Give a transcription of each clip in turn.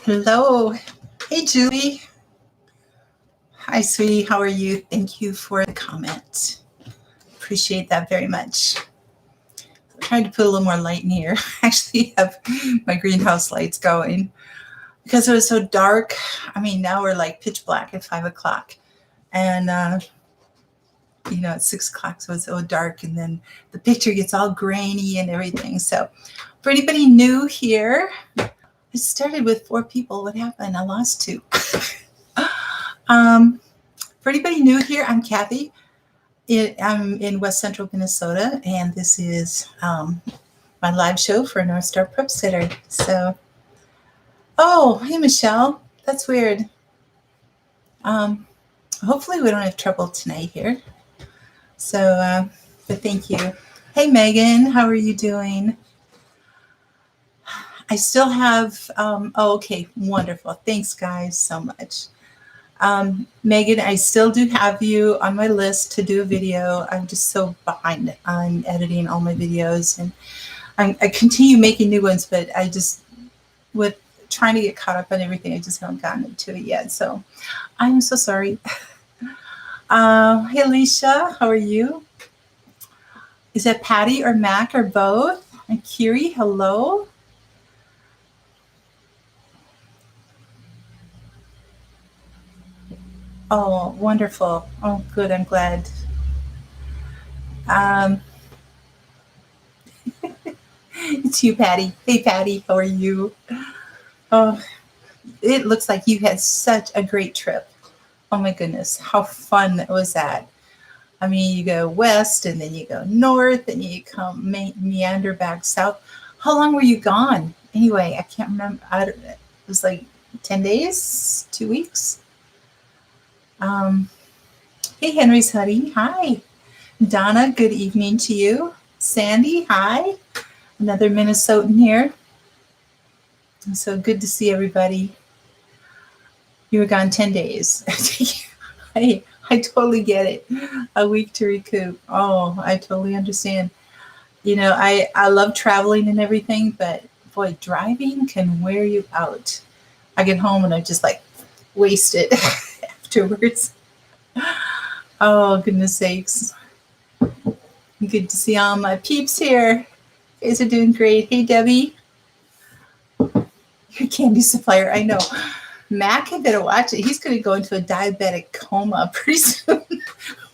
Hello. Hey, Julie. Hi, sweetie. How are you? Thank you for the comment. Appreciate that very much. I tried to put a little more light in here. I actually have my greenhouse lights going because it was so dark. I mean, now we're like pitch black at 5 o'clock. And, it's 6 o'clock, so it's so dark. And then the picture gets all grainy and everything. So, for anybody new here, I started with 4 people. What happened? I lost 2. For anybody new here, I'm Kathy. I'm in West Central Minnesota, and this is my live show for Northstar Prepsteader. So, oh, hey, Michelle. That's weird. Hopefully we don't have trouble tonight here. So, but thank you. Hey, Megan, how are you doing? I still have, okay, wonderful. Thanks, guys, so much. Megan, I still do have you on my list to do a video. I'm just so behind on editing all my videos, and I continue making new ones, but I just, with trying to get caught up on everything, I just haven't gotten to it yet. So I'm so sorry. Hey, Alicia, how are you? Is that Patty or Mac or both? And Kiri, hello. Oh, wonderful. Oh, good. I'm glad. It's you, Patty. Hey, Patty. How are you? Oh, it looks like you had such a great trip. Oh, my goodness. How fun was that? I mean, you go west and then you go north and you come meander back south. How long were you gone? Anyway, I can't remember. It was like 10 days, 2 weeks. Hey, Henry's honey. Hi. Donna, good evening to you. Sandy, hi. Another Minnesotan here. So good to see everybody. You were gone 10 days. I totally get it. A week to recoup. Oh, I totally understand. I love traveling and everything, but boy, driving can wear you out. I get home and I just like waste it afterwards. Oh, goodness sakes. Good to see all my peeps here. You guys are doing great. Hey, Debbie. Your candy supplier. I know. Mac, I better watch it. He's going to go into a diabetic coma pretty soon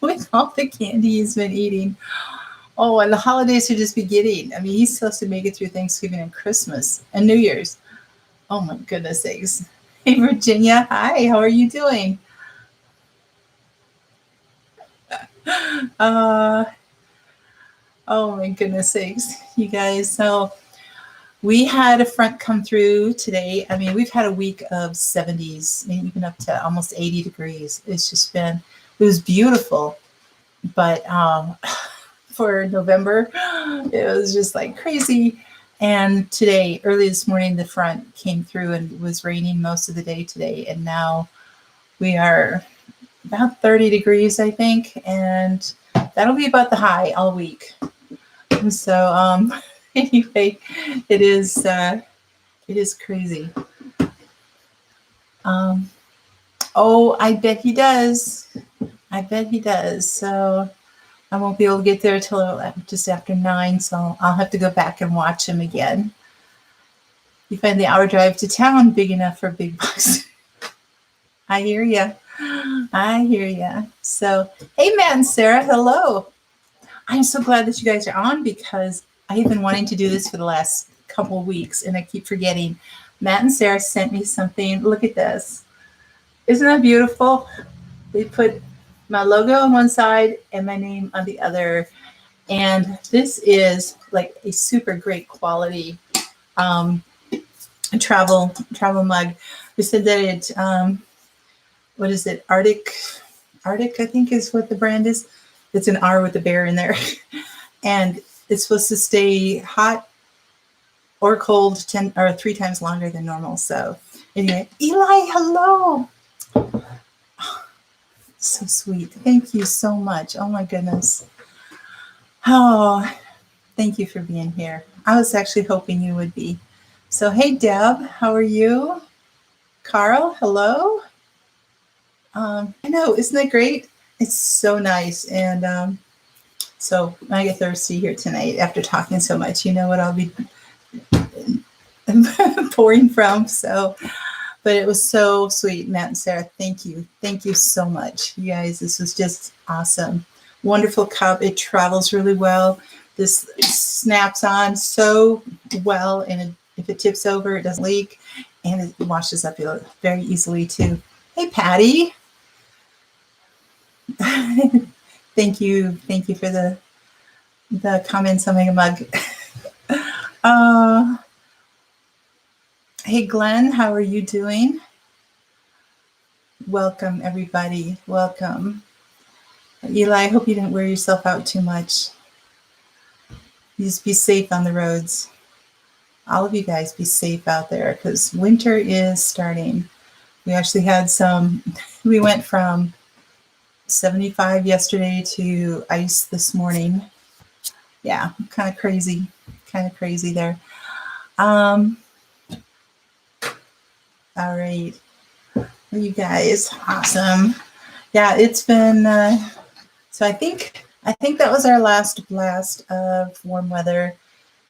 with all the candy he's been eating. Oh, and the holidays are just beginning. I mean, he's supposed to make it through Thanksgiving and Christmas and New Year's. Oh, my goodness sakes. Hey, Virginia. Hi, how are you doing? Oh, my goodness sakes, you guys. So we had a front come through today. I mean, we've had a week of 70s, even up to almost 80 degrees. It's just been, it was beautiful. But for November, it was just like crazy. And today, early this morning, the front came through and it was raining most of the day today. And now we are about 30 degrees, I think. And that'll be about the high all week. And so, anyway, it is crazy. Oh, I bet he does. I bet he does. So I won't be able to get there till just after 9. So I'll have to go back and watch him again. You find the hour drive to town big enough for big bucks. I hear ya. I hear ya. So, hey, Matt and Sarah, hello. I'm so glad that you guys are on because I have been wanting to do this for the last couple of weeks and I keep forgetting. Matt and Sarah sent me something. Look at this. Isn't that beautiful? They put my logo on one side and my name on the other. And this is like a super great quality travel mug. They said that it, what is it? Arctic, I think is what the brand is. It's an R with a bear in there. And it's supposed to stay hot or cold 10 or 3 times longer than normal. So anyway, Eli, hello. So sweet. Thank you so much. Oh my goodness. Oh, thank you for being here. I was actually hoping you would be. So, hey, Deb, how are you? Carl, hello. I know, isn't that great? It's so nice. And so I get thirsty here tonight after talking so much. You know what I'll be pouring from. So, but it was so sweet, Matt and Sarah. Thank you. Thank you so much. You guys, this was just awesome. Wonderful cup. It travels really well. This snaps on so well, and if it tips over, it doesn't leak, and it washes up very easily too. Hey, Patty. Thank you for the comments on my mug. Hey, Glenn, how are you doing? Welcome, everybody. Welcome. Eli, I hope you didn't wear yourself out too much. You just be safe on the roads. All of you guys be safe out there because winter is starting. We actually had we went from 75 yesterday to ice this morning. Yeah, kind of crazy there. All right. You guys, awesome. Yeah, it's been, so I think that was our last blast of warm weather.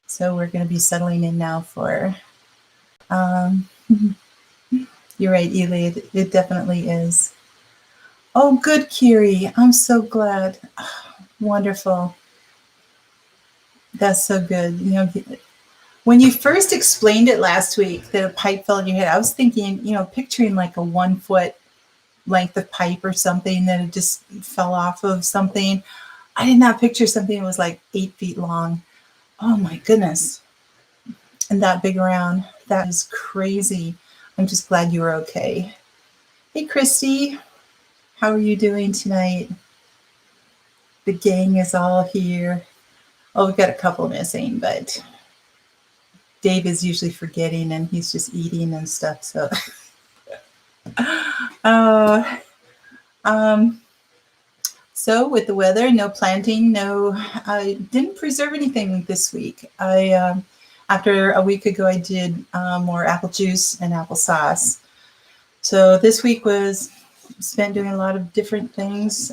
So we're going to be settling in now for, you're right, Ely, it definitely is. Oh, good, Kiri. I'm so glad. Oh, wonderful. That's so good. You know, when you first explained it last week that a pipe fell in your head, I was thinking, picturing like a 1 foot length of pipe or something that it just fell off of something. I did not picture something that was like 8 feet long. Oh my goodness. And that big around. That is crazy. I'm just glad you were okay. Hey, Christy. How are you doing tonight? The gang is all here. Oh, we've got a couple missing, but Dave is usually forgetting and he's just eating and stuff. So, so with the weather, no planting, I didn't preserve anything this week. After a week ago, I did more apple juice and applesauce. So this week was spent doing a lot of different things,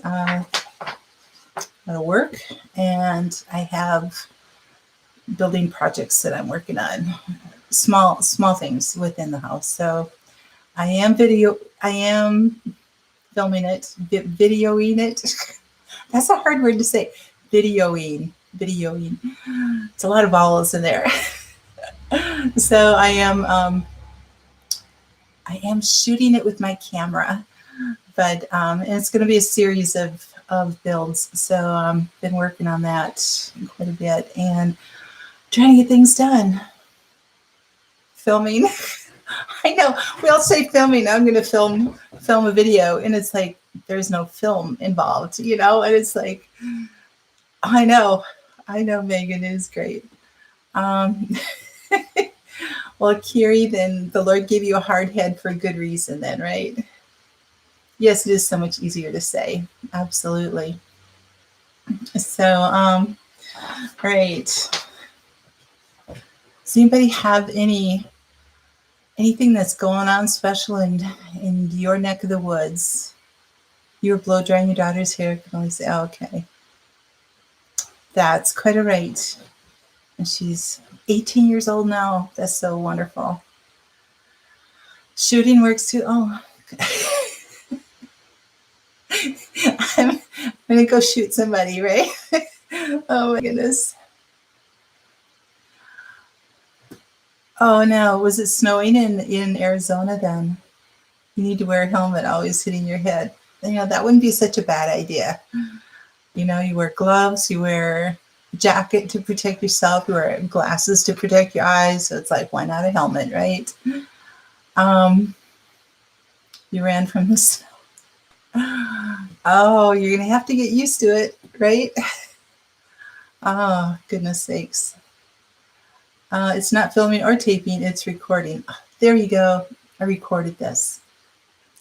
work, and I have building projects that I'm working on, small things within the house. So I am filming it, videoing it. That's a hard word to say. Videoing. It's a lot of vowels in there. So I am shooting it with my camera, but and it's going to be a series of builds. So I've been working on that quite a bit and trying to get things done. Filming. I know we all say filming. I'm going to film a video, and it's like there's no film involved, and it's like I know, Megan, it is great. Well, Kiri, then the Lord gave you a hard head for a good reason, then, right? Yes, it is so much easier to say. Absolutely. So, right. Does anybody have anything that's going on special in your neck of the woods? You were blow drying your daughter's hair. I can only say, oh, okay. That's quite all right. And she's 18 years old now. That's so wonderful. Shooting works too. Oh, I'm going to go shoot somebody, right? Oh my goodness. Oh no, was it snowing in Arizona then? You need to wear a helmet always hitting your head. That wouldn't be such a bad idea. You wear gloves, you wear a jacket to protect yourself, you wear glasses to protect your eyes. So it's like, why not a helmet, right? You ran from the snow. Oh, you're going to have to get used to it, right? Oh, goodness sakes. It's not filming or taping, it's recording. There you go. I recorded this.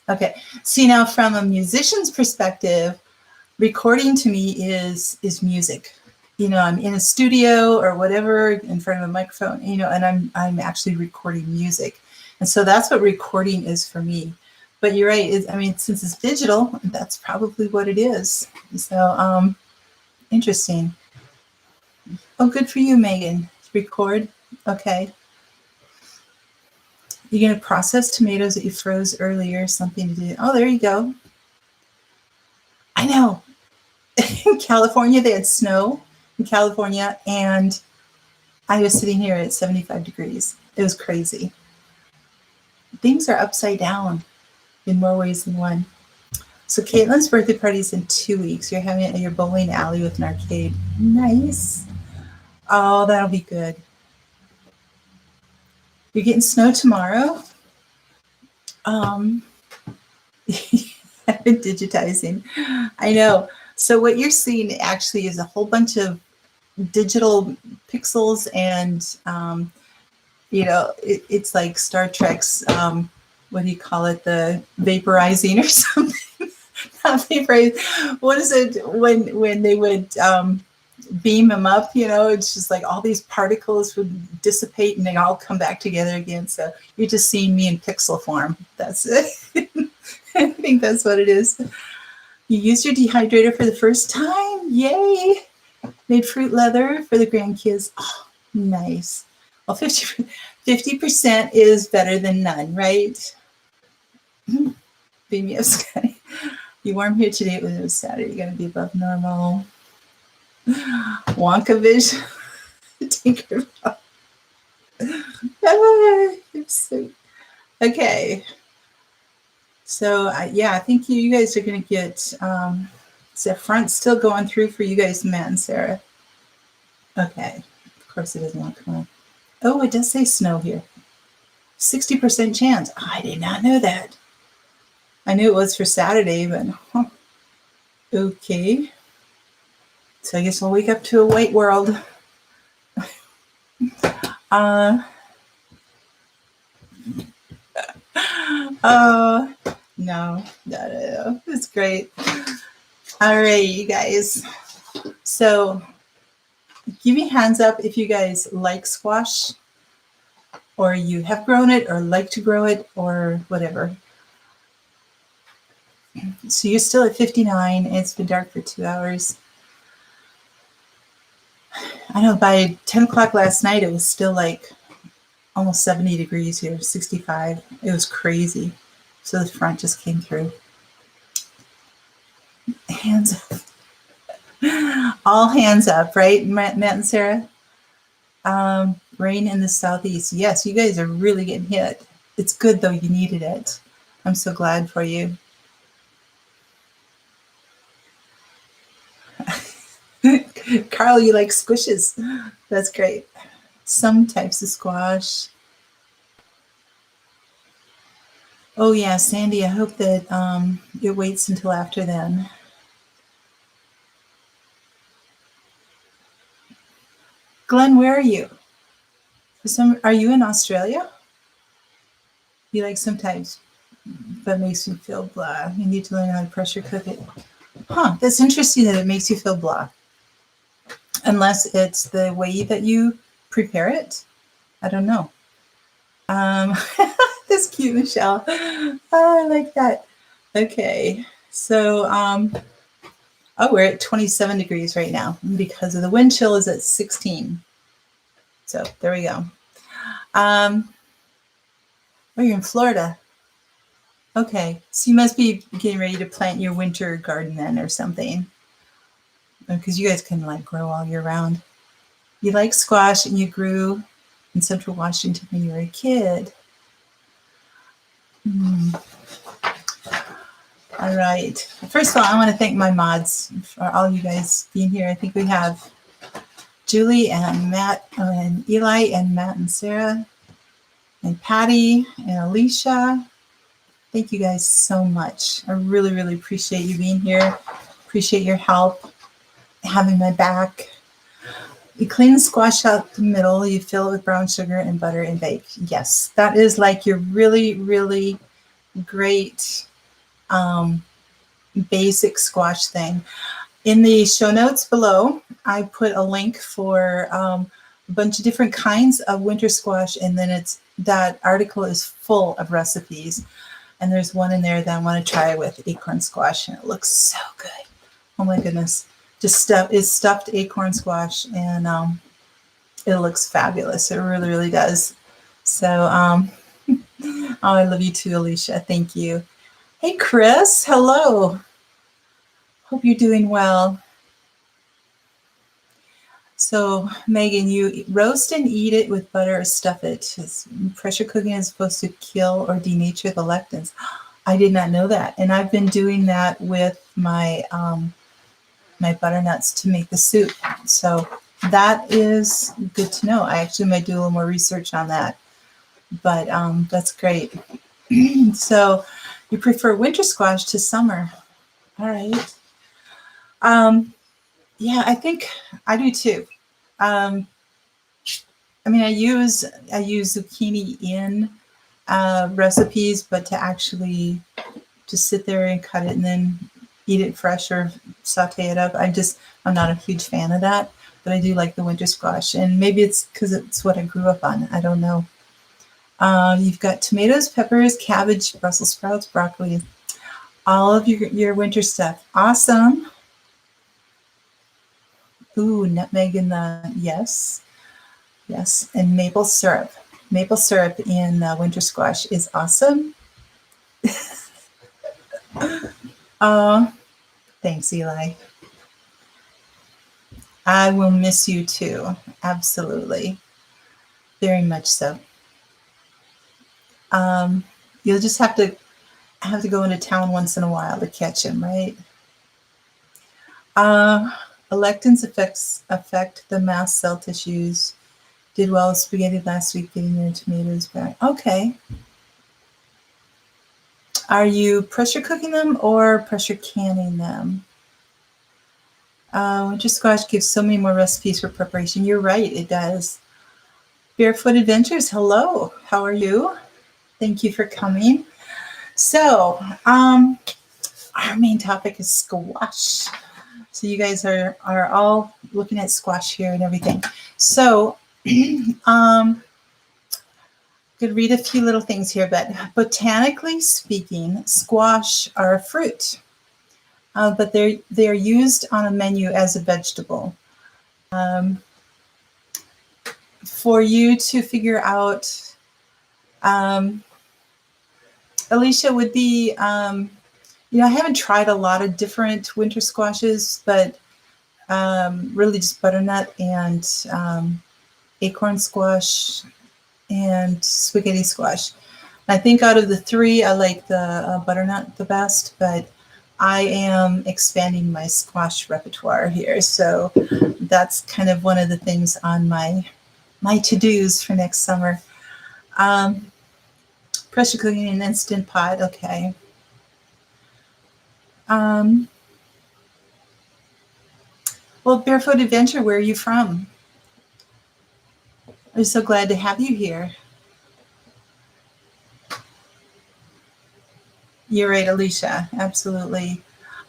Okay. See, now from a musician's perspective, recording to me is music. I'm in a studio or whatever in front of a microphone, and I'm actually recording music. And so that's what recording is for me. But you're right. Since it's digital, that's probably what it is. So, interesting. Oh, good for you, Megan. Record. Okay. You're going to process tomatoes that you froze earlier, something to do. Oh, there you go. I know. In California, they had snow in California, and I was sitting here at 75 degrees. It was crazy. Things are upside down in more ways than one. So Caitlin's birthday party is in 2 weeks. You're having it at your bowling alley with an arcade. Nice. Oh, that'll be good. You're getting snow tomorrow. I've been digitizing. I know. So what you're seeing actually is a whole bunch of digital pixels, and it's like Star Trek's what do you call it, the vaporizing or something. Not vaporizing. What is it when they would beam them up? It's just like all these particles would dissipate and they all come back together again. So you're just seeing me in pixel form. That's it. I think that's what it is. You used your dehydrator for the first time. Yay. Made fruit leather for the grandkids. Oh, nice. Well, 50% is better than none, right? Beam me up, Sky. You warm here today when it was Saturday. You're going to be above normal. Wonka vision. Tinkerbell. You're sweet. Okay. So, I think you guys are going to get, is the front still going through for you guys, Matt and Sarah? Okay. Of course it doesn't want to come on. Oh, it does say snow here. 60% chance. Oh, I did not know that. I knew it was for Saturday, but okay. So I guess I'll wake up to a white world. Oh, no. It's great. All right, you guys. So give me hands up if you guys like squash, or you have grown it, or like to grow it, or whatever. So you're still at 59. It's been dark for 2 hours. I know by 10 o'clock last night, it was still like almost 70 degrees here, 65. It was crazy. So the front just came through. Hands up. All hands up, right, Matt and Sarah? Rain in the southeast. Yes, you guys are really getting hit. It's good, though. You needed it. I'm so glad for you. Carl, you like squishes. That's great. Some types of squash. Oh, yeah, Sandy, I hope that it waits until after then. Glenn, where are you? Are you in Australia? You like sometimes, but makes you feel blah. You need to learn how to pressure cook it. Huh, that's interesting that it makes you feel blah. Unless it's the way that you prepare it. I don't know. That's cute, Michelle. Oh, I like that. Okay, so we're at 27 degrees right now because of the wind chill is at 16. So there we go. You're in Florida. Okay, so you must be getting ready to plant your winter garden then or something, because you guys can like grow all year round. You like squash and you grew in Central Washington when you were a kid. All right. First of all, I want to thank my mods for all you guys being here. I think we have Julie and Matt and Eli and Matt and Sarah and Patty and Alicia. Thank you guys so much. I really, really appreciate you being here. Appreciate your help, having my back. You clean the squash out the middle. You fill it with brown sugar and butter and bake. Yes, that is like your really, really great basic squash thing. In the show notes below, I put a link for a bunch of different kinds of winter squash, and then that article is full of recipes. And there's one in there that I want to try with acorn squash, and it looks so good. Oh my goodness. It's stuffed acorn squash, and it looks fabulous. It really, really does. So, oh, I love you too, Alicia. Thank you. Hey, Chris. Hello. Hope you're doing well. So, Megan, you roast and eat it with butter or stuff it. Pressure cooking is supposed to kill or denature the lectins. I did not know that. And I've been doing that with my my butternuts to make the soup. So that is good to know. I actually might do a little more research on that. But that's great. So you prefer winter squash to summer. All right. Yeah, I think I do too. I mean, I use zucchini in recipes, but to actually just sit there and cut it and then eat it fresh or saute it up, I'm not a huge fan of that. But I do like the winter squash, and maybe it's because it's what I grew up on. I don't know. You've got tomatoes, peppers, cabbage, Brussels sprouts, broccoli, all of your winter stuff. Awesome. Ooh, nutmeg in the, yes, and maple syrup. Maple syrup in winter squash is awesome. Thanks, Eli. I will miss you too. Absolutely. Very much so. You'll just have to go into town once in a while to catch him, right? Lectins affect the mast cell tissues. Did well with spaghetti last week, getting your tomatoes back. Okay. Are you pressure cooking them or pressure canning them? Winter squash gives so many more recipes for preparation. You're right, it does. Barefoot Adventures, hello. How are you? Thank you for coming. So, our main topic is squash. So you guys are all looking at squash here and everything. So, could read a few little things here, but botanically speaking, squash are a fruit, but they are used on a menu as a vegetable. For you to figure out, Alicia, would be, I haven't tried a lot of different winter squashes, but really just butternut and acorn squash and spaghetti squash. I think out of the three, I like the butternut the best, but I am expanding my squash repertoire here. So that's kind of one of the things on my to-dos for next summer. Pressure cooking in an Instant Pot, okay. Well, Barefoot Adventure, where are you from? I'm so glad to have you here. You're right, Alicia. Absolutely.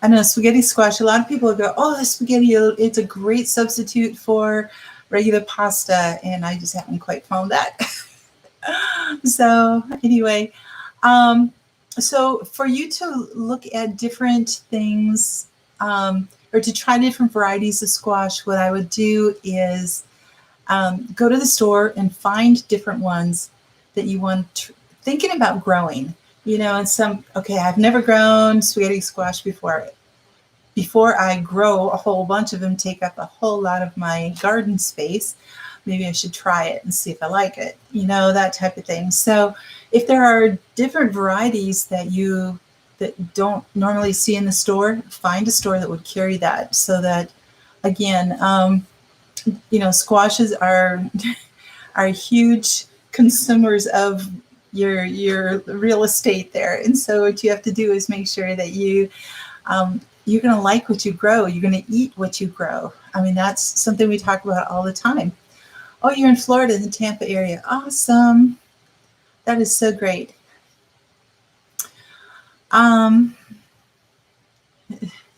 I know spaghetti squash, a lot of people go, oh, the spaghetti, it's a great substitute for regular pasta. And I just haven't quite found that. So anyway, so for you to look at different things or to try different varieties of squash, what I would do is go to the store and find different ones that you want thinking about growing. And I've never grown spaghetti squash before. Before I grow a whole bunch of them, take up a whole lot of my garden space, maybe I should try it and see if I like it, that type of thing. So if there are different varieties that don't normally see in the store, find a store that would carry that, so that, again, squashes are huge consumers of your real estate there. And so what you have to do is make sure that you're going to like what you grow. You're going to eat what you grow. I mean, that's something we talk about all the time. Oh, you're in Florida, in the Tampa area. Awesome. That is so great.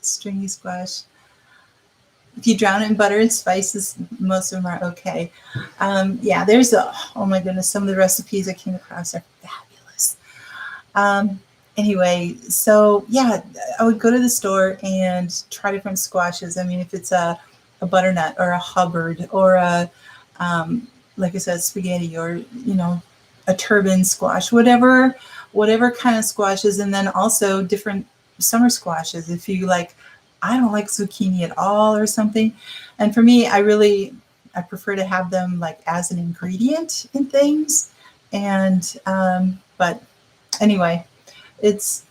Stringy squash. if you drown it in butter and spices, most of them are okay. Yeah, there's oh my goodness, some of the recipes I came across are fabulous. Anyway, so yeah, I would go to the store and try different squashes. I mean, if it's a butternut or a Hubbard or a, like I said, spaghetti, or, a turban squash, whatever kind of squashes. And then also different summer squashes. If you like, I don't like zucchini at all or something. And for me, I prefer to have them like as an ingredient in things. And, but anyway, it's,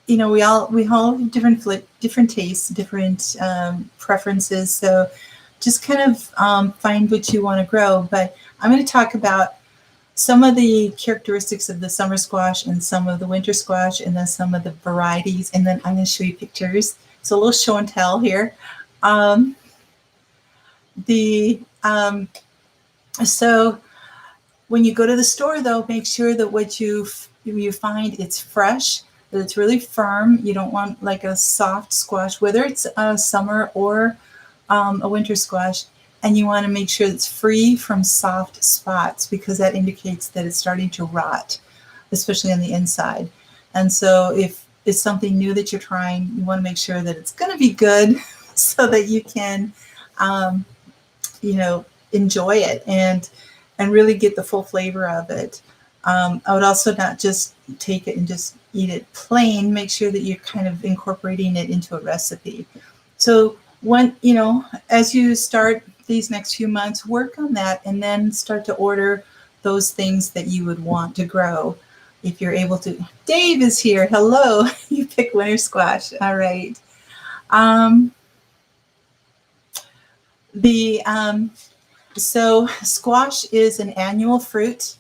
we all have different tastes, different preferences. So just kind of find what you want to grow. But I'm going to talk about some of the characteristics of the summer squash and some of the winter squash, and then some of the varieties. And then I'm going to show you pictures. So a little show and tell here. So when you go to the store, though, make sure that what you find, it's fresh, that it's really firm. You don't want like a soft squash, whether it's a summer or a winter squash. And you want to make sure it's free from soft spots, because that indicates that it's starting to rot, especially on the inside. And so if it's something new that you're trying, you want to make sure that it's going to be good so that you can, enjoy it and really get the full flavor of it. I would also not just take it and just eat it plain. Make sure that you're kind of incorporating it into a recipe. So when, as you start these next few months, work on that and then start to order those things that you would want to grow if you're able to. Dave is here. Hello. You pick winter squash. All right. So squash is an annual fruit.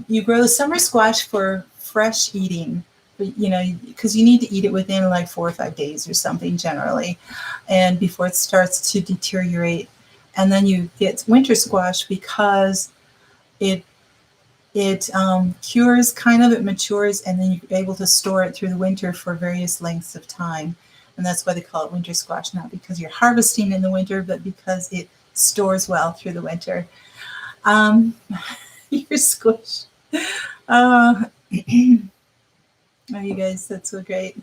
You grow the summer squash for fresh eating, because you need to eat it within like 4 or 5 days or something generally, and before it starts to deteriorate. And then you get winter squash because it cures, kind of, it matures, and then you're able to store it through the winter for various lengths of time. And that's why they call it winter squash, not because you're harvesting in the winter, but because it stores well through the winter. You're squished. Oh, you guys, that's so great.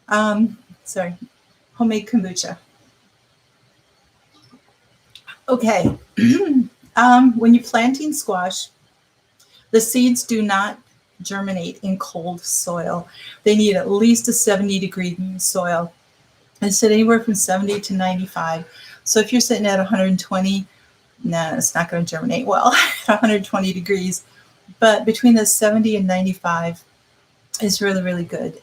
Sorry, homemade kombucha. Okay. When you're planting squash, the seeds do not germinate in cold soil. They need at least a 70-degree soil. It's anywhere from 70 to 95. So if you're sitting at 120, no, it's not going to germinate well at 120 degrees. But between the 70 and 95 is really, really good.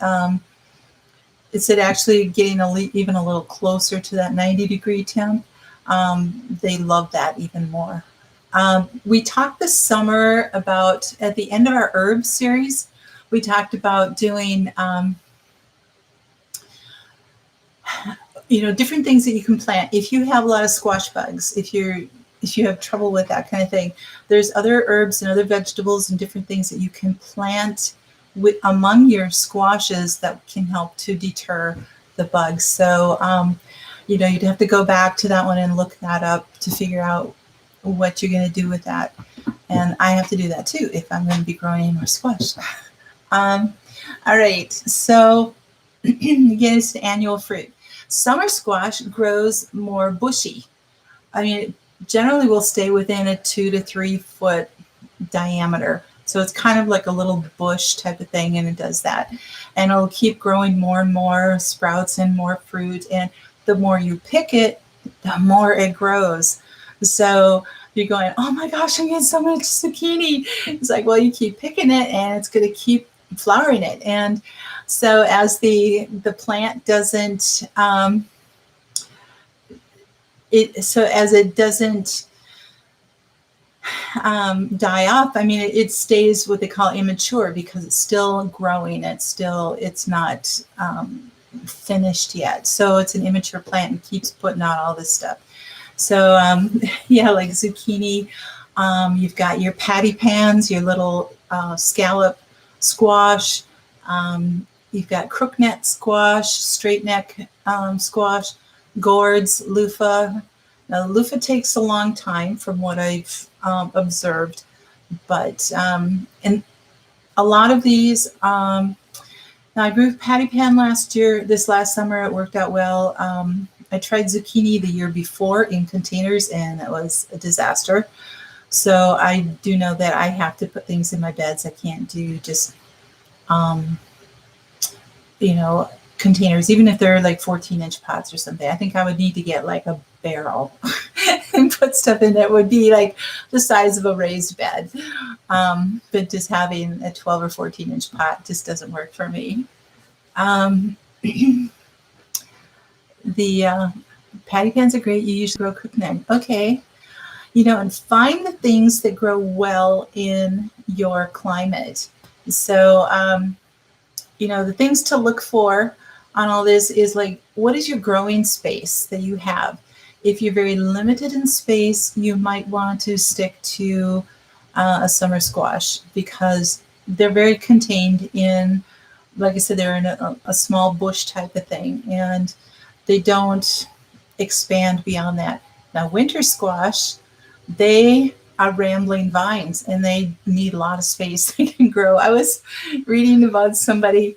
It's actually getting even a little closer to that 90-degree temp. They love that even more. We talked this summer about, at the end of our herbs series, we talked about doing, different things that you can plant. If you have a lot of squash bugs, if you have trouble with that kind of thing, there's other herbs and other vegetables and different things that you can plant among your squashes that can help to deter the bugs. So, you'd have to go back to that one and look that up to figure out what you're going to do with that. And I have to do that too if I'm going to be growing any more squash. All right. So again, it's the annual fruit. Summer squash grows more bushy. I mean, it generally will stay within a 2 to 3 foot diameter. So it's kind of like a little bush type of thing, and it does that. And it'll keep growing more and more sprouts and more fruit. And the more you pick it, the more it grows. So you're going, oh my gosh, I'm getting so much zucchini. It's like, well, you keep picking it and it's going to keep flowering it. And so as the plant doesn't, as it doesn't die off, I mean, it stays what they call immature because it's still growing. It's not finished yet. So it's an immature plant and keeps putting out all this stuff. So like zucchini, you've got your patty pans, your little scallop squash. You've got crookneck squash, straight neck squash. gourds, loofah. Now, loofah takes a long time from what I've observed, but and a lot of these. Now, I grew patty pan this last summer. It worked out well. I tried zucchini the year before in containers, and it was a disaster. So I do know that I have to put things in my beds. I can't do just, um, containers, even if they're like 14-inch pots or something. I think I would need to get like a barrel and put stuff in that would be like the size of a raised bed. But just having a 12 or 14-inch pot just doesn't work for me. The patty pans are great. You usually grow cooking them. Okay. And find the things that grow well in your climate. So, the things to look for on all this is like, what is your growing space that you have? If you're very limited in space, you might want to stick to a summer squash because they're very contained in, like I said, they're in a small bush type of thing, and they don't expand beyond that. Now, winter squash, they are rambling vines and they need a lot of space they can grow. I was reading about somebody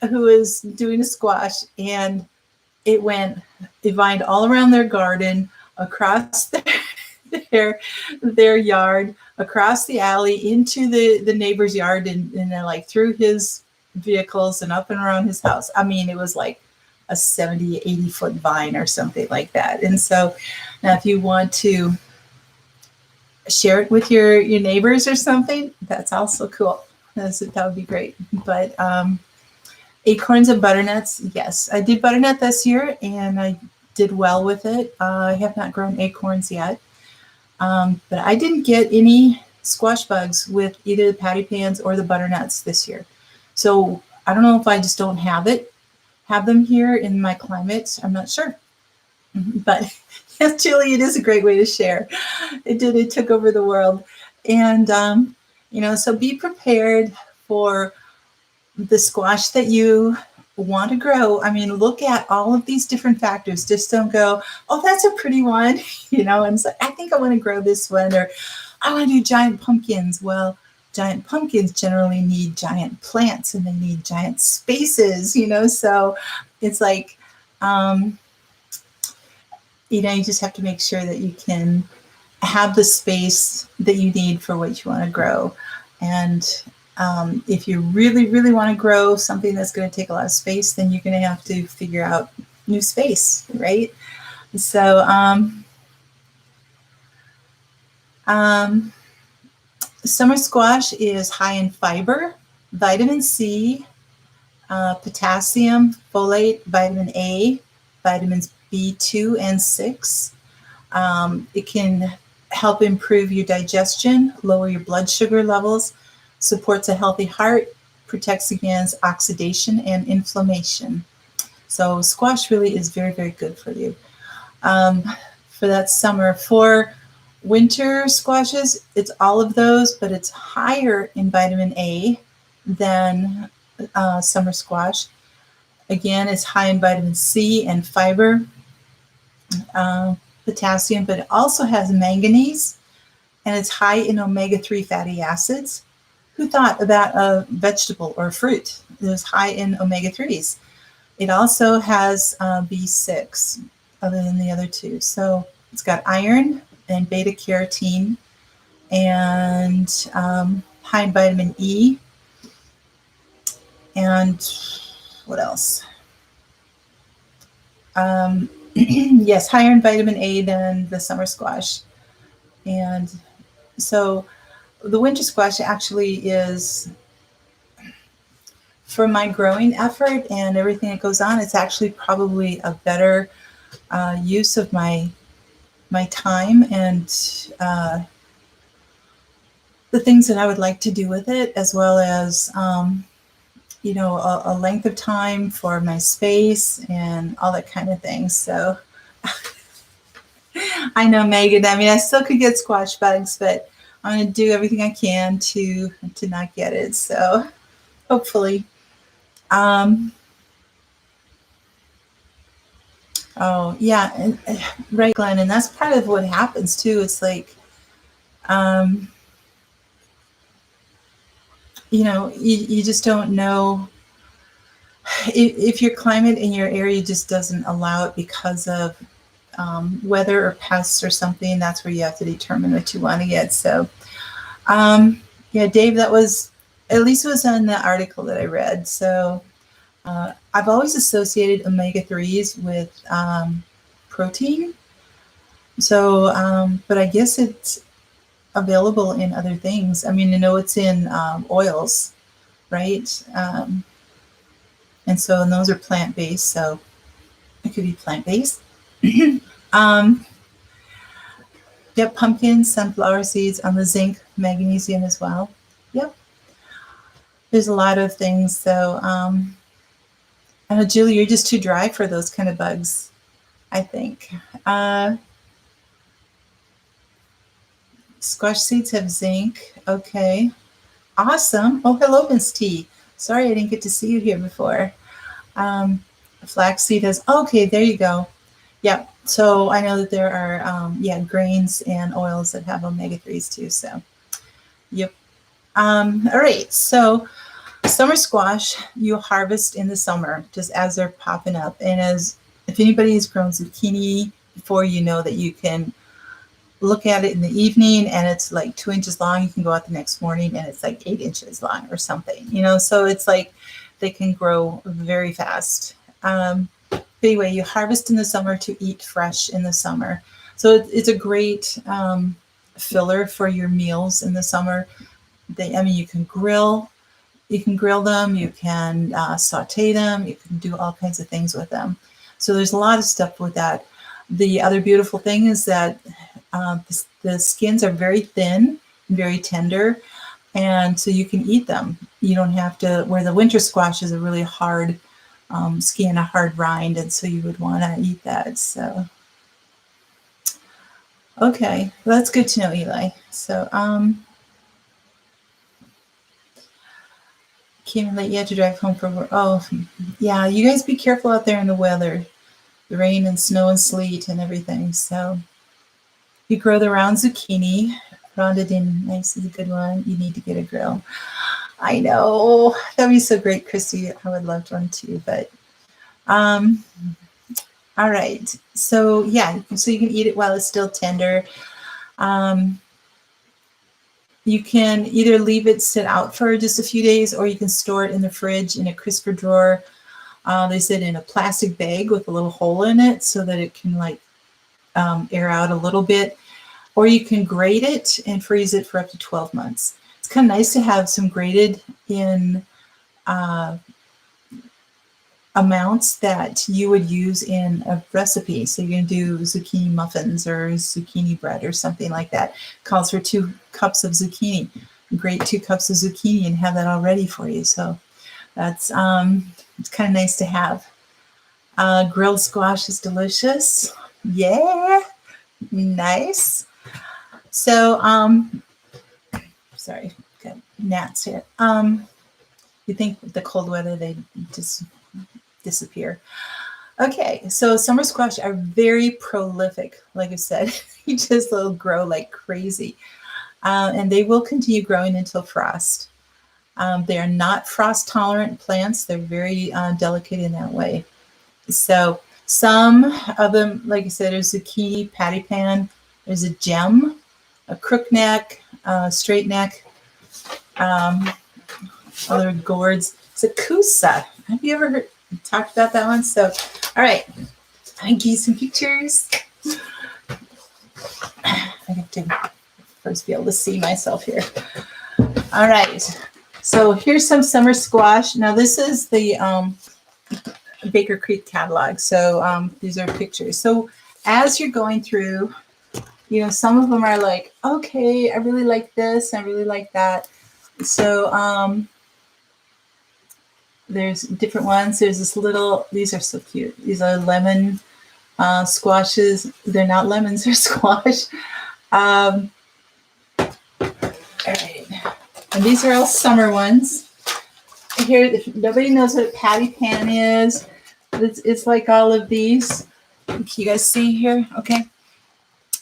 who was doing a squash, and it vined all around their garden, across their yard, across the alley, into the neighbor's yard, and then like through his vehicles and up and around his house. I mean, it was like a 70, 80-foot vine or something like that. And so now if you want to share it with your neighbors or something, that's also cool. That would be great. But acorns and butternuts, yes. I did butternut this year, and I did well with it. I have not grown acorns yet. But I didn't get any squash bugs with either the patty pans or the butternuts this year. So I don't know if I just don't have them here in my climate. I'm not sure. But yes, Julie, it is a great way to share. It took over the world. And, so be prepared for the squash that you want to grow. I mean, look at all of these different factors. Just don't go, oh, that's a pretty one, and so I think I want to grow this one, or I want to do giant pumpkins. Well, giant pumpkins generally need giant plants and they need giant spaces, so it's like, you just have to make sure that you can have the space that you need for what you want to grow. And if you really, really want to grow something that's going to take a lot of space, then you're going to have to figure out new space, right? So, summer squash is high in fiber, vitamin C, potassium, folate, vitamin A, vitamins B2 and 6. It can help improve your digestion, lower your blood sugar levels, supports a healthy heart, protects against oxidation and inflammation. So squash really is very, very good for you. For that summer. For winter squashes, it's all of those, but it's higher in vitamin A than summer squash. Again, it's high in vitamin C and fiber, potassium, but it also has manganese, and it's high in omega-3 fatty acids. Who thought about a vegetable or fruit that was high in omega-3s? It also has B6, other than the other two. So it's got iron and beta carotene, and high in vitamin E. And what else? Yes, higher in vitamin A than the summer squash. And so the winter squash actually is, for my growing effort and everything that goes on, it's actually probably a better use of my time and the things that I would like to do with it, as well as a length of time for my space and all that kind of thing. So I know, Megan, I mean, I still could get squash bugs, but I'm going to do everything I can to not get it. So hopefully. Oh, yeah. And, right, Glenn. And that's part of what happens too. It's like, um, you just don't know if your climate in your area just doesn't allow it because of weather or pests or something. That's where you have to determine what you want to get. So, yeah, Dave, that was, at least it was on the article that I read. So I've always associated omega-3s with protein. So, but I guess it's available in other things. I mean, I know it's in oils, right? And so, and those are plant-based, so it could be plant-based. um, yep, pumpkins, sunflower seeds, on the zinc, magnesium as well. Yep, there's a lot of things. So, I know, Julie, you're just too dry for those kind of bugs, I think. Squash seeds have zinc. Okay. Awesome. Oh, hello, Miss T. Sorry I didn't get to see you here before. Flaxseed has, okay, there you go. Yeah. So I know that there are, grains and oils that have omega-3s too. So, yep. All right. So summer squash, you harvest in the summer just as they're popping up. And if anybody has grown zucchini before, you know that you can look at it in the evening and it's like 2 inches long. You can go out the next morning and it's like 8 inches long or something, so it's like they can grow very fast. But anyway, you harvest in the summer to eat fresh in the summer. So it's a great filler for your meals in the summer. You can grill them, you can saute them, you can do all kinds of things with them. So there's a lot of stuff with that. The other beautiful thing is that the skins are very thin and very tender, and so you can eat them. You don't have to, where the winter squash is a really hard skin, a hard rind, and so you would want to eat that. So, okay, well, that's good to know, Eli. So, came in late, you had to drive home from work. Oh, yeah, you guys be careful out there in the weather, the rain and snow and sleet and everything. So, you grow the round zucchini. Rounded in nice is a good one. You need to get a grill. I know. That'd be so great, Christy. I would love one too. But all right. So yeah, so you can eat it while it's still tender. You can either leave it sit out for just a few days, or you can store it in the fridge in a crisper drawer. They said in a plastic bag with a little hole in it so that it can air out a little bit. Or you can grate it and freeze it for up to 12 months. It's kind of nice to have some grated in amounts that you would use in a recipe. So you're going to do zucchini muffins or zucchini bread or something like that. It calls for 2 cups of zucchini. Grate 2 cups of zucchini and have that all ready for you. So that's it's kind of nice to have. Grilled squash is delicious. Yeah, nice. So, sorry, got gnats here. You think with the cold weather, they just disappear. Okay, so summer squash are very prolific. Like I said, they'll grow like crazy. And they will continue growing until frost. They are not frost tolerant plants. They're very delicate in that way. So some of them, like I said, there's zucchini, patty pan, there's a gem, a crook neck, straight neck, other gourds. It's a kusa. Have you ever talked about that one? So, all right, I give you some pictures. I have to first be able to see myself here. All right, so here's some summer squash. Now this is the Baker Creek catalog. So these are pictures. So as you're going through, some of them are like, okay, I really like this, I really like that. So there's different ones. There's this little, these are so cute. These are lemon squashes. They're not lemons, they're squash. All right. And these are all summer ones. Here, if nobody knows what patty pan is, it's like all of these. Can you guys see here? Okay.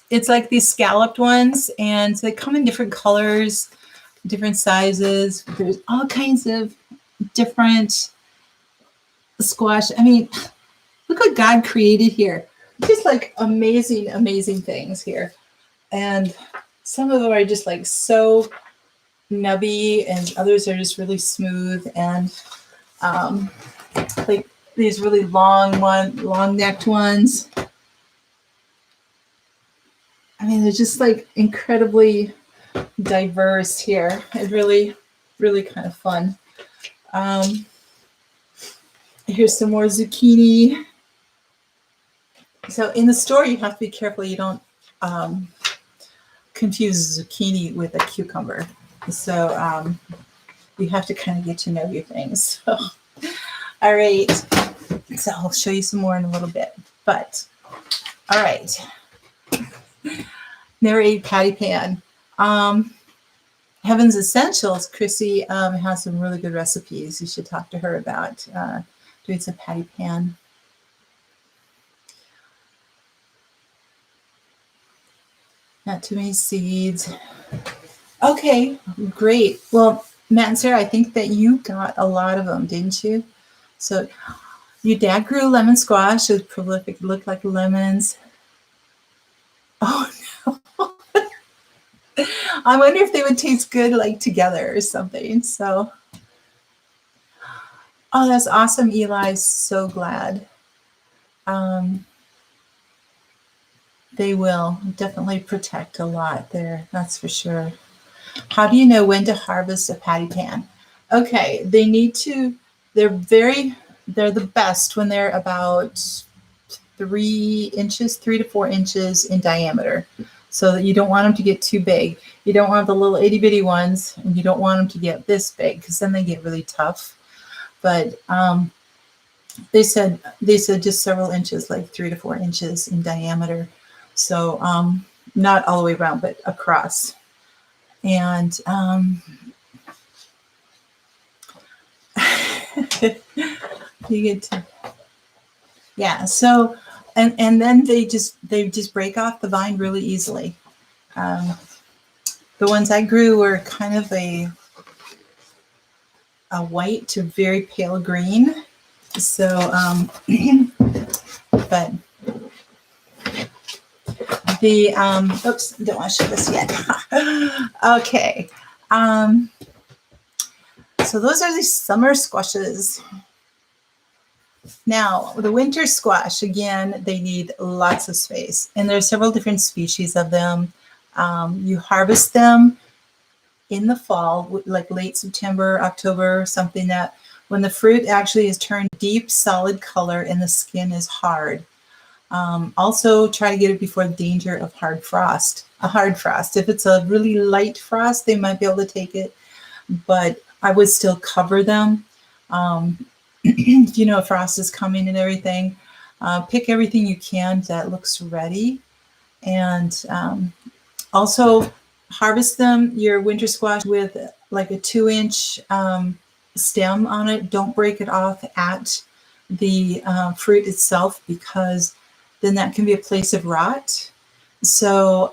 It's like these scalloped ones, and they come in different colors, different sizes. There's all kinds of different squash. I mean, look what God created here. Just like amazing, amazing things here. And some of them are just like so nubby, and others are just really smooth, and like these really long necked ones. I mean, they're just like incredibly diverse here. It really, really kind of fun. Here's some more zucchini. So in the store, you have to be careful you don't confuse zucchini with a cucumber. So you have to kind of get to know your things. So, all right. So I'll show you some more in a little bit. But all right. Never ate patty pan. Heaven's Essentials, Chrissy has some really good recipes. You should talk to her about doing some patty pan. Not too many seeds. Okay, great. Well, Matt and Sarah, I think that you got a lot of them, didn't you? So your dad grew lemon squash. It was prolific. It looked like lemons. Oh, no. I wonder if they would taste good like together or something. So, oh, that's awesome, Eli. So glad. They will definitely protect a lot there. That's for sure. How do you know when to harvest a patty pan? Okay, they need to, they're the best when they're about 3 to 4 inches in diameter. So that you don't want them to get too big. You don't want the little itty bitty ones, and you don't want them to get this big because then they get really tough. But they said just several inches, like 3 to 4 inches in diameter. So not all the way around, but across. And you get to, yeah. So and then they just break off the vine really easily. The ones I grew were kind of a white to very pale green. So but the oops, don't want to show this yet. Okay. So those are the summer squashes. Now, the winter squash, again, they need lots of space. And there are several different species of them. You harvest them in the fall, like late September, October, something that when the fruit actually is turned deep, solid color and the skin is hard. Also, try to get it before the danger of hard frost. A hard frost. If it's a really light frost, they might be able to take it. But I would still cover them. If you know frost is coming and everything, pick everything you can that looks ready. And also harvest them, your winter squash, with like a 2-inch stem on it. Don't break it off at the fruit itself, because then that can be a place of rot. So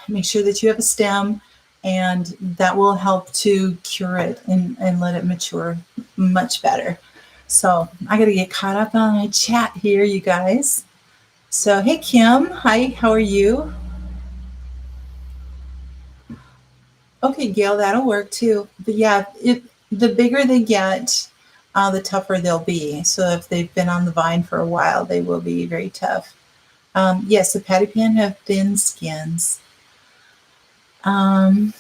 make sure that you have a stem, and that will help to cure it and let it mature much better. So I got to get caught up on my chat here, you guys. So, hey, Kim. Hi, how are you? Okay, Gail, that'll work too. But yeah, the bigger they get, the tougher they'll be. So if they've been on the vine for a while, they will be very tough. Yes, the patty pan have thin skins. Butternut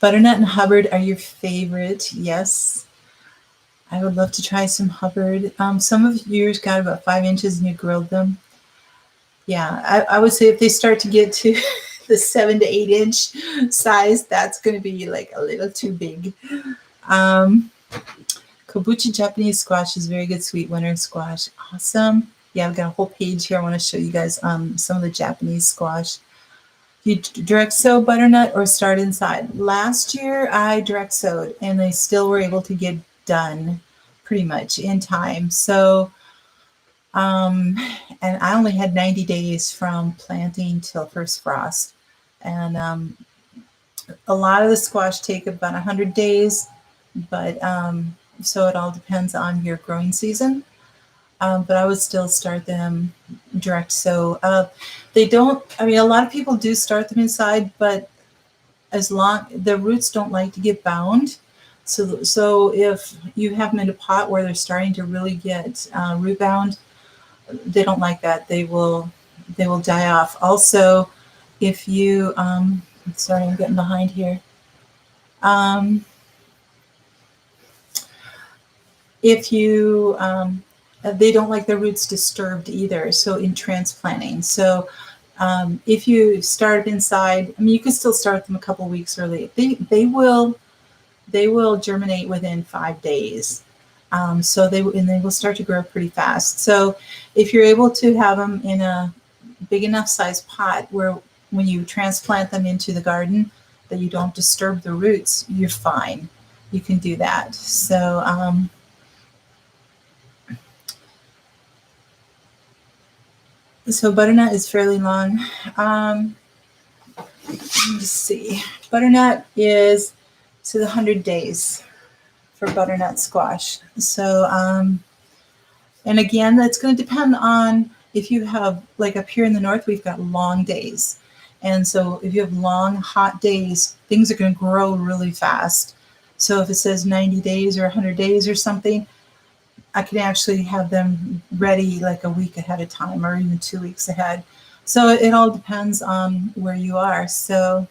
and Hubbard are your favorite. Yes. I would love to try some Hubbard. Some of yours got about 5 inches and you grilled them. Yeah, I would say if they start to get to the 7 to 8 inch size, that's going to be like a little too big. Kabuchi Japanese squash is very good sweet winter squash. Awesome. Yeah, I've got a whole page here. I want to show you guys some of the Japanese squash. You direct sow butternut or start inside? Last year I direct sowed, and they still were able to get done pretty much in time. So Um, and I only had 90 days from planting till first frost. And a lot of the squash take about 100 days, but so it all depends on your growing season. But I would still start them direct. So they don't, I mean, a lot of people do start them inside, but as long, the roots don't like to get bound. So if you have them in a pot where they're starting to really get root bound, they don't like that. They will die off. Also, if you, sorry, I'm getting behind here. If you, they don't like their roots disturbed either. So in transplanting, so if you start inside, I mean, you can still start them a couple weeks early. They will germinate within 5 days. So they will start to grow pretty fast. So if you're able to have them in a big enough size pot where when you transplant them into the garden that you don't disturb the roots, you're fine. You can do that. So butternut is fairly long. Let's see. Butternut is to the 100 days for butternut squash. So, and again, that's going to depend on if you have, like up here in the north, we've got long days. And so if you have long, hot days, things are going to grow really fast. So if it says 90 days or 100 days or something, I can actually have them ready like a week ahead of time or even 2 weeks ahead. So it all depends on where you are. So,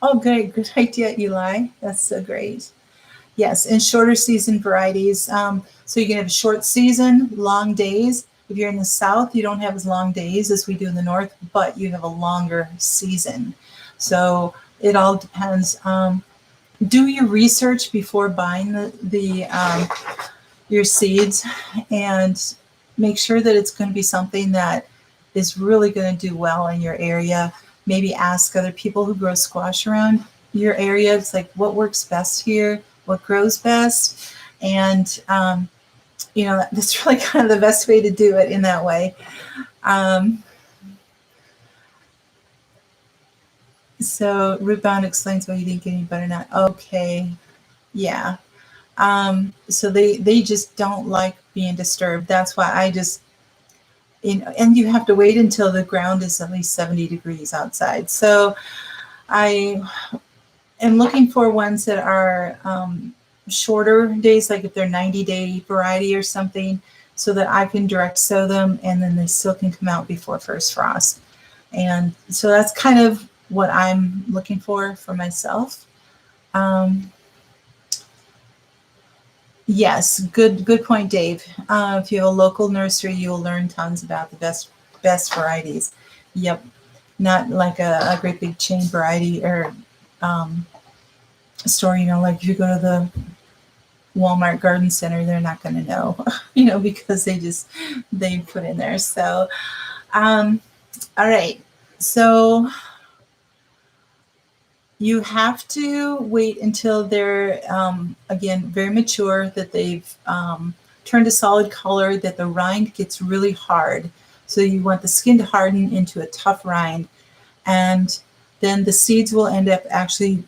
oh, great. Good idea, Eli. That's so great. Yes, and shorter season varieties. So you can have a short season, long days. If you're in the south, you don't have as long days as we do in the north, but you have a longer season. So it all depends. Do your research before buying your seeds, and make sure that it's going to be something that is really going to do well in your area. Maybe ask other people who grow squash around your area. It's like, what works best here? What grows best? And, that's really kind of the best way to do it in that way. So Rootbound explains why you didn't get any butternut. Okay. Yeah. So they just don't like being disturbed. That's why and you have to wait until the ground is at least 70 degrees outside. So I am looking for ones that are shorter days, like if they're 90-day variety or something, so that I can direct sow them and then they still can come out before first frost. And so that's kind of what I'm looking for myself. Yes, good point, Dave. If you have a local nursery, you'll learn tons about the best varieties. Yep, not like a great big chain variety or store. Like if you go to the Walmart garden center, they're not going to know, because they put in there. So, all right. So you have to wait until they're, again, very mature, that they've turned a solid color, that the rind gets really hard. So you want the skin to harden into a tough rind. And then the seeds will end up actually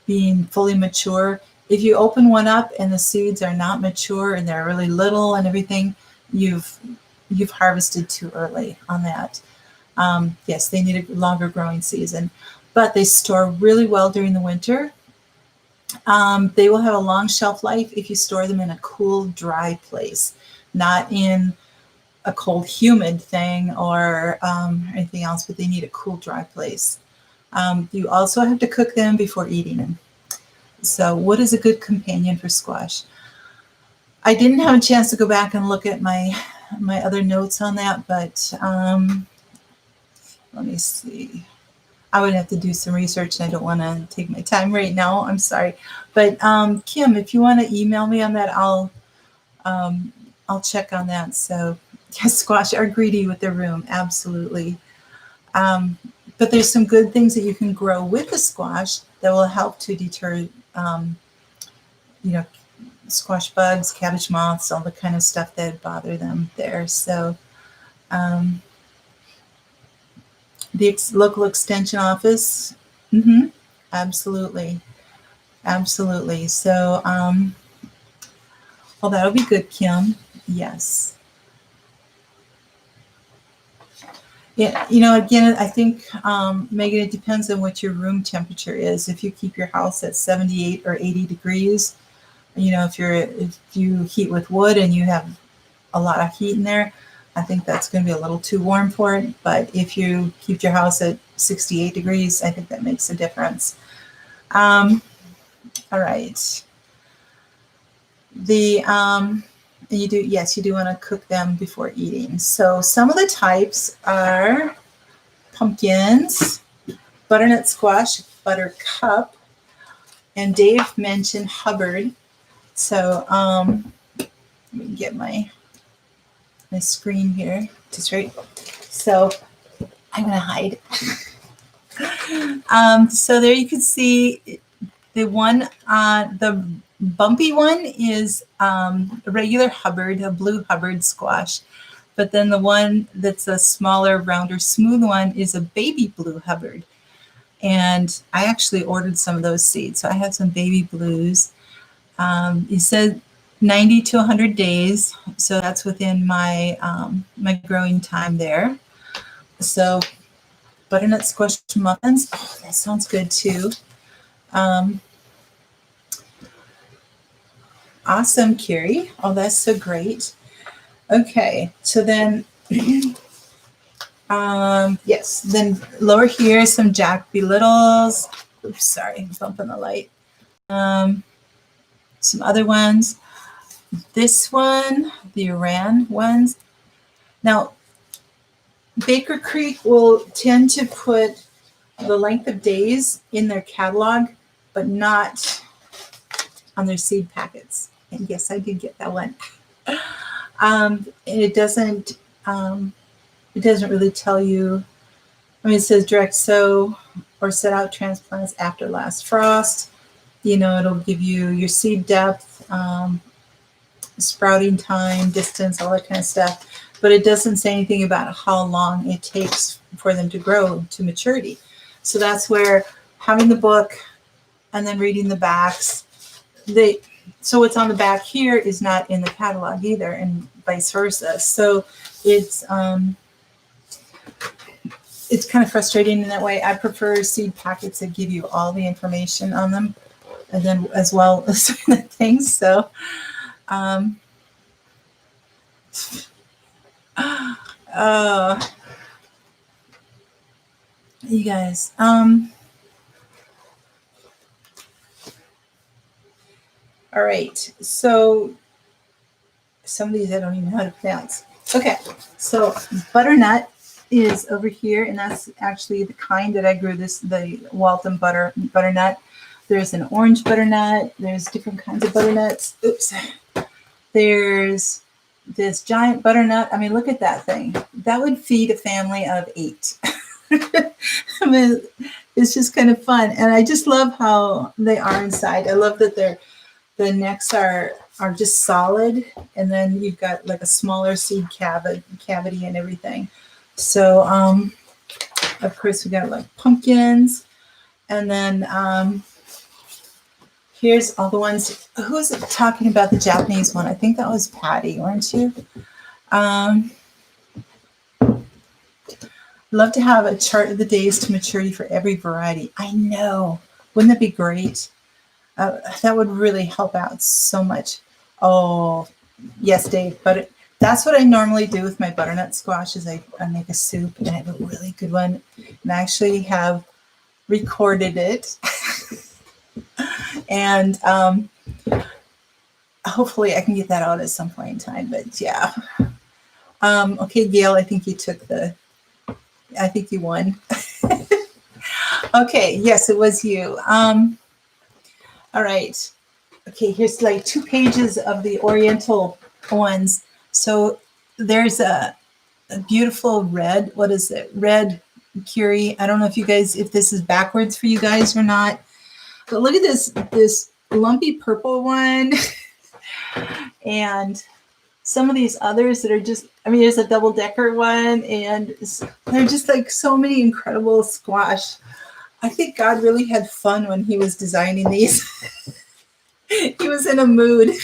being fully mature. If you open one up and the seeds are not mature and they're really little and everything, you've harvested too early on that. Yes, they need a longer growing season, but they store really well during the winter. They will have a long shelf life if you store them in a cool, dry place, not in a cold, humid thing or anything else, but they need a cool, dry place. You also have to cook them before eating them. So what is a good companion for squash? I didn't have a chance to go back and look at my other notes on that, but let me see. I would have to do some research, and I don't want to take my time right now. I'm sorry. But Kim, if you want to email me on that, I'll check on that. So yes, squash are greedy with their room. Absolutely. But there's some good things that you can grow with the squash that will help to deter, squash bugs, cabbage moths, all the kind of stuff that bother them there. So the local extension office, absolutely, absolutely. So, well, that'll be good, Kim. Yes. Yeah, again, I think, Megan, it depends on what your room temperature is. If you keep your house at 78 or 80 degrees, if you heat with wood and you have a lot of heat in there, I think that's going to be a little too warm for it. But if you keep your house at 68 degrees, I think that makes a difference. All right. You do want to cook them before eating. So some of the types are pumpkins, butternut squash, buttercup, and Dave mentioned Hubbard. So let me get my screen here just right. So I'm going to hide. So there you can see the one, the bumpy one is a regular Hubbard, a blue Hubbard squash. But then the one that's a smaller, rounder, smooth one is a baby blue Hubbard. And I actually ordered some of those seeds. So I have some baby blues. He said 90 to 100 days. So that's within my my growing time there. So butternut squash muffins. Oh, that sounds good too. Awesome, Carrie. Oh, that's so great. Okay, so then, yes, then lower here, some Jack B. Littles. Oops, sorry, I'm bumping the light. Some other ones. This one, the Iran ones. Now, Baker Creek will tend to put the length of days in their catalog, but not on their seed packets. And yes, I did get that one. And it doesn't really tell you. I mean, it says direct sow or set out transplants after last frost. It'll give you your seed depth, sprouting time, distance, all that kind of stuff. But it doesn't say anything about how long it takes for them to grow to maturity. So that's where having the book and then reading the backs, so what's on the back here is not in the catalog either, and vice versa. So it's kind of frustrating in that way. I prefer seed packets that give you all the information on them, and then as well as things. So, you guys, all right. So some of these I don't even know how to pronounce. Okay, so butternut is over here, and that's actually the kind that I grew the Waltham butternut. There's an orange butternut. There's different kinds of butternuts. Oops. There's this giant butternut. I mean, look at that thing. That would feed a family of 8. I mean, it's just kind of fun. And I just love how they are inside. I love that the necks are just solid. And then you've got like a smaller seed cavity and everything. So, of course, we got like pumpkins. And then here's all the ones. Who was talking about the Japanese one? I think that was Patty, weren't you? Love to have a chart of the days to maturity for every variety. I know. Wouldn't that be great? That would really help out so much. Oh, yes, Dave. But that's what I normally do with my butternut squash is I make a soup, and I have a really good one. And I actually have recorded it. And hopefully I can get that out at some point in time. But yeah. Okay, Gail, I think you won. Okay, yes, it was you. All right. Okay, here's like 2 pages of the Oriental ones. So there's a beautiful red, what is it? Red curry. I don't know if this is backwards for you guys or not. But look at this lumpy purple one. And some of these others that are just, I mean, there's a double decker one, and they're just like so many incredible squash. I think God really had fun when he was designing these. He was in a mood.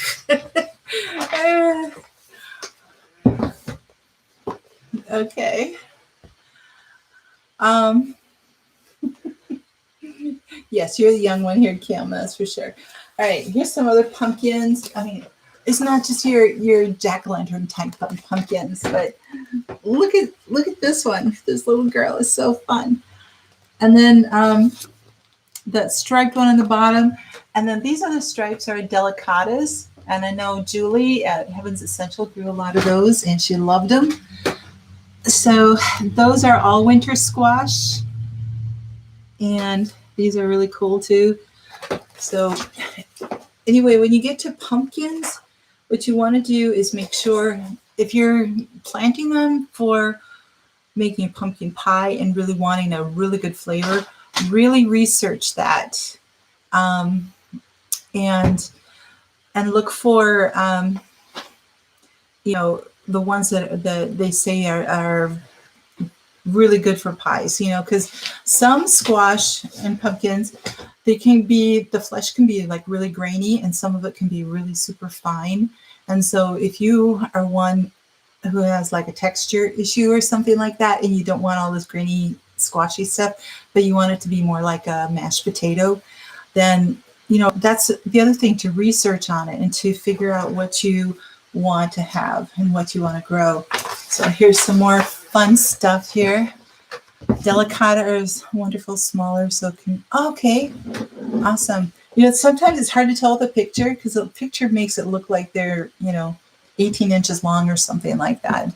Okay. Yes, you're the young one here, Kim, that's for sure. All right, here's some other pumpkins. I mean, it's not just your jack-o'-lantern type pumpkins, but look at this one. This little girl is so fun. And then that striped one on the bottom. And then these other stripes are Delicatas. And I know Julie at Heaven's Essential grew a lot of those, and she loved them. So those are all winter squash. And these are really cool too. So anyway, when you get to pumpkins, what you want to do is make sure, if you're planting them for making a pumpkin pie and really wanting a really good flavor, really research that, and look for the ones that they say are really good for pies, because some squash and pumpkins, the flesh can be like really grainy, and some of it can be really super fine. And so if you are one who has like a texture issue or something like that, and you don't want all this grainy squashy stuff, but you want it to be more like a mashed potato, then that's the other thing, to research on it and to figure out what you want to have and what you want to grow. So here's some more fun stuff here. Delicata is wonderful, smaller, so okay, awesome. Sometimes it's hard to tell the picture, because the picture makes it look like they're 18 inches long or something like that.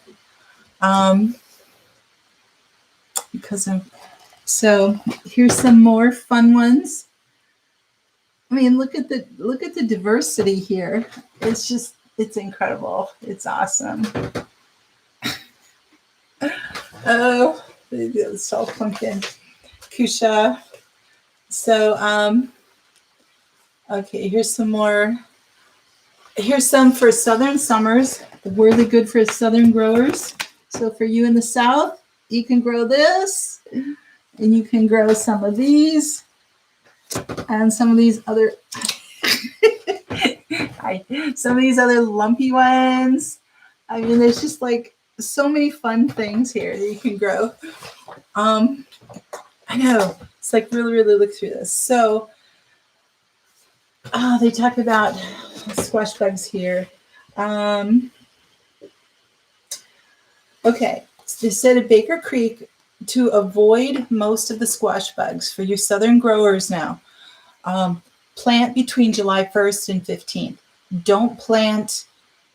So here's some more fun ones. I mean, look at the diversity here. It's incredible. It's awesome. Oh, the salt pumpkin, Kusha. So, okay, here's some more. Here's some for southern summers, really good for southern growers. So for you in the south, you can grow this, and you can grow some of these, and some of these other lumpy ones. I mean, there's just like so many fun things here that you can grow. I know, it's like really look through this. So they talk about squash bugs here. Okay, they said at Baker Creek to avoid most of the squash bugs for your southern growers now. Plant between July 1st and 15th. Don't plant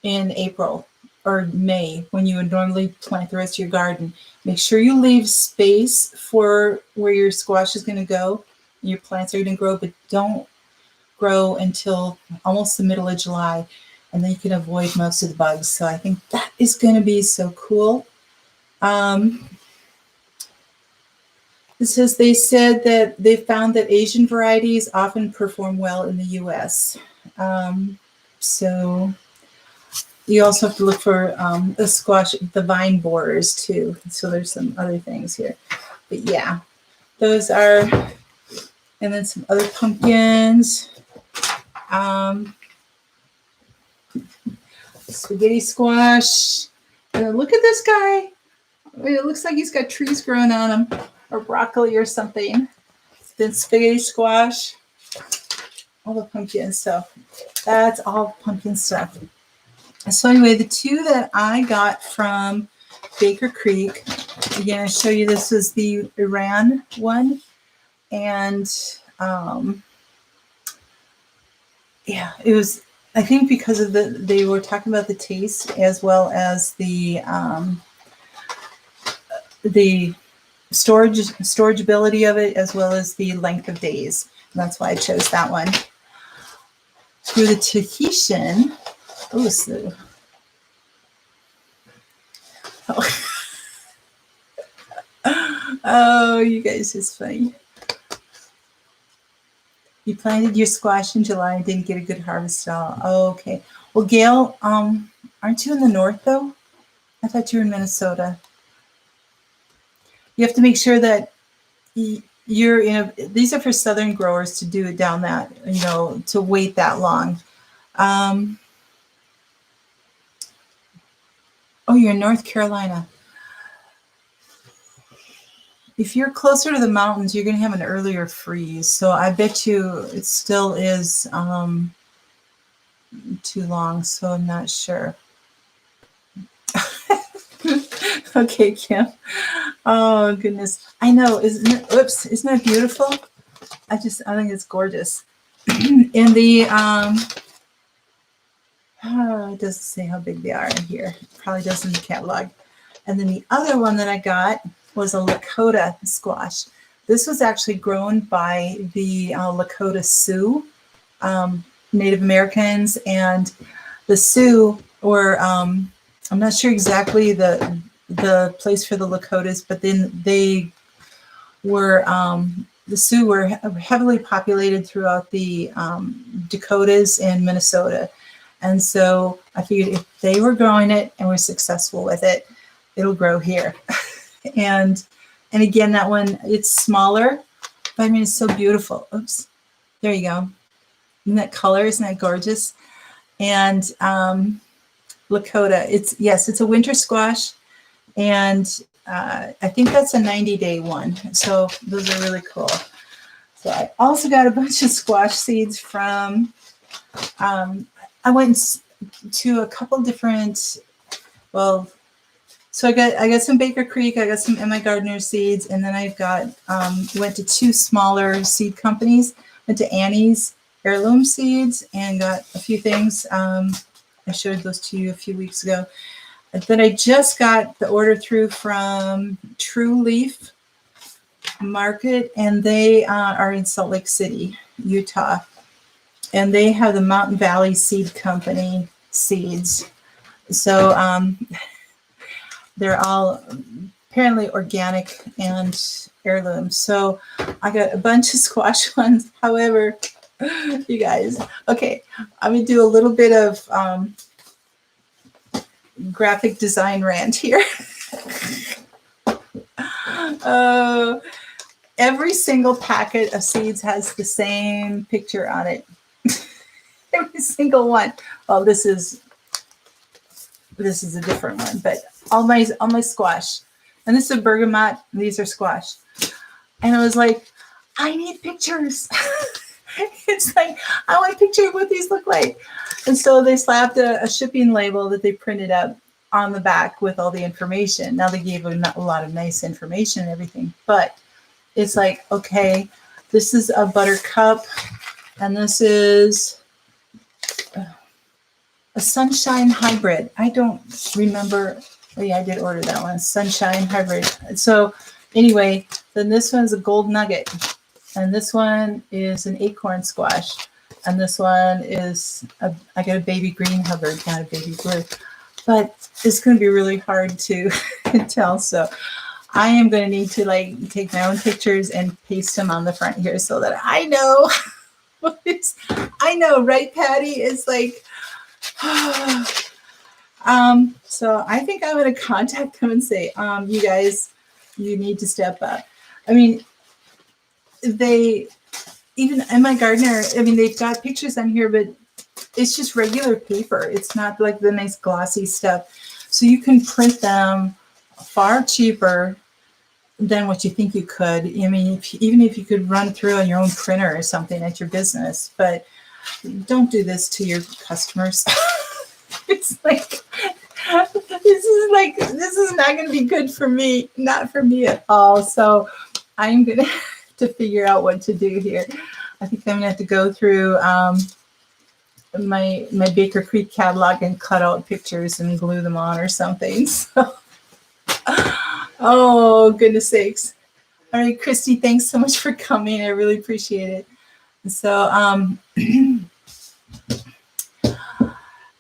in April or May when you would normally plant the rest of your garden. Make sure you leave space for where your squash is going to go. Your plants are going to grow, but don't grow until almost the middle of July, and then you can avoid most of the bugs. So I think that is going to be so cool. They said that they found that Asian varieties often perform well in the U.S. So you also have to look for the vine borers too. So there's some other things here. But yeah, those are, and then some other pumpkins. Spaghetti squash. And look at this guy. It looks like he's got trees growing on him, or broccoli or something. Then spaghetti squash. All the pumpkins. So that's all pumpkin stuff. So anyway, the two that I got from Baker Creek, again, I show you, this is the Iran one. And yeah, it was, I think because of they were talking about the taste as well as the storage ability of it, as well as the length of days. And that's why I chose that one. Through the Tahitian, oh, you guys, it's funny. You planted your squash in July and didn't get a good harvest at all. Oh, okay. Well, Gail, aren't you in the north though? I thought you were in Minnesota. You have to make sure that you're these are for southern growers to do it down that, to wait that long. Oh, you're in North Carolina. If you're closer to the mountains, you're going to have an earlier freeze. So I bet you it still is too long. So I'm not sure. Okay, Kim. Oh, goodness. I know. Isn't that beautiful? I think it's gorgeous. In the, it doesn't say how big they are in here. It probably does in the catalog. And then the other one that I got was a Lakota squash. This was actually grown by the Lakota Sioux, Native Americans, and the Sioux were, I'm not sure exactly the place for the Lakotas, but then they were, the Sioux were heavily populated throughout the Dakotas and Minnesota. And so I figured if they were growing it and were successful with it, it'll grow here. and again, that one, it's smaller, but I mean, it's so beautiful. Oops, there you go. Isn't that color? Isn't that gorgeous? And Lakota, it's a winter squash. And I think that's a 90-day one. So those are really cool. So I also got a bunch of squash seeds from, I went to a couple different, so I got some Baker Creek, I got some Emma Gardner seeds, and then I've got, went to two smaller seed companies, went to Annie's Heirloom Seeds and got a few things. I showed those to you a few weeks ago. Then I just got the order through from True Leaf Market, and they are in Salt Lake City, Utah. And they have the Mountain Valley Seed Company seeds. So they're all apparently organic and heirloom. So I got a bunch of squash ones. However, you guys, okay, I'm going to do a little bit of graphic design rant here. Every single packet of seeds has the same picture on it. Every single one. Oh, this is a different one, but all my squash, and this is a bergamot. These are squash, and I was like, I need pictures. It's like, I want a picture of what these look like. And so they slapped a shipping label that they printed up on the back with all the information. Now they gave a lot of nice information and everything, but it's like, okay, this is a buttercup, and this is a sunshine hybrid. I don't remember. Oh yeah, I did order that one, sunshine hybrid. So anyway, then this one's a gold nugget, and this one is an acorn squash, and this one is I got a baby green hubbard, not a baby blue, but it's going to be really hard to tell. So I am going to need to take my own pictures and paste them on the front here so that I know. I know, right, Patty? It's like, so I think I'm going to contact them and say, you guys, you need to step up. I mean, even Emma Gardner, I mean, they've got pictures on here, but it's just regular paper. It's not like the nice glossy stuff. So you can print them far cheaper than what you think you could. I mean, even if you could run through on your own printer or something at your business, but don't do this to your customers. It's like, this is not going to be good for me, not for me at all. So I'm going to have to figure out what to do here. I think I'm going to have to go through my Baker Creek catalog and cut out pictures and glue them on or something. So, oh, goodness sakes. All right, Christy, thanks so much for coming. I really appreciate it. So,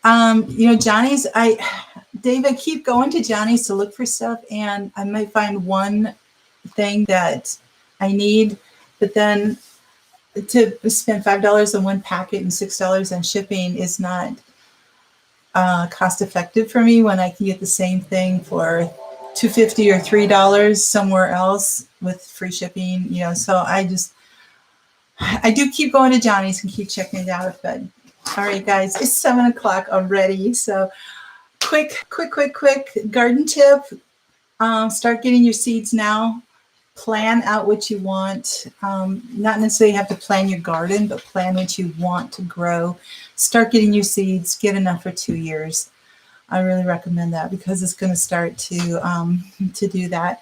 Johnny's, Dave, I keep going to Johnny's to look for stuff, and I might find one thing that I need, but then to spend $5 on one packet and $6 on shipping is not, cost effective for me when I can get the same thing for $2.50 or $3 somewhere else with free shipping. You know, so I do keep going to Johnny's and keep checking it out. But all right, guys, it's 7 o'clock already. So quick garden tip. Start getting your seeds now. Plan out what you want. Not necessarily have to plan your garden, but plan what you want to grow. Start getting your seeds. Get enough for 2 years. I really recommend that because it's going to start to do that.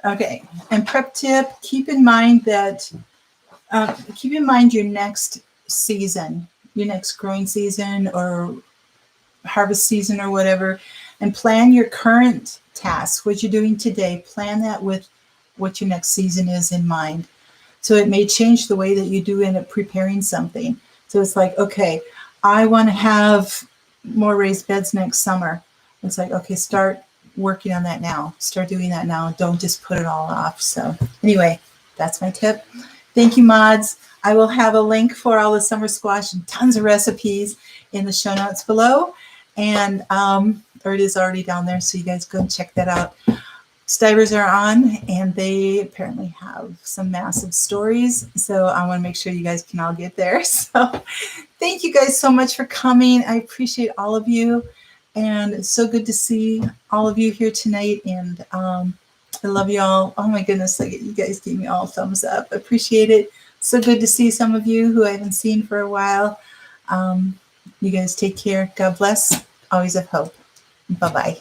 Okay, and prep tip: keep in mind that your next season, your next growing season or harvest season or whatever, and plan your current tasks, what you're doing today. Plan that with what your next season is in mind. So it may change the way that you do end up preparing something. So it's like, okay, I want to have more raised beds next summer. It's like, okay, start working on that now. Start doing that now. Don't just put it all off. So anyway, that's my tip. Thank you, mods. I will have a link for all the summer squash and tons of recipes in the show notes below. And or it is already down there, so you guys go and check that out. Stivers are on, and they apparently have some massive stories. So I want to make sure you guys can all get there. So thank you guys so much for coming. I appreciate all of you. And it's so good to see all of you here tonight. And I love you all. Oh my goodness, you guys gave me all thumbs up. Appreciate it. So good to see some of you who I haven't seen for a while. You guys take care. God bless. Always have hope. Bye-bye.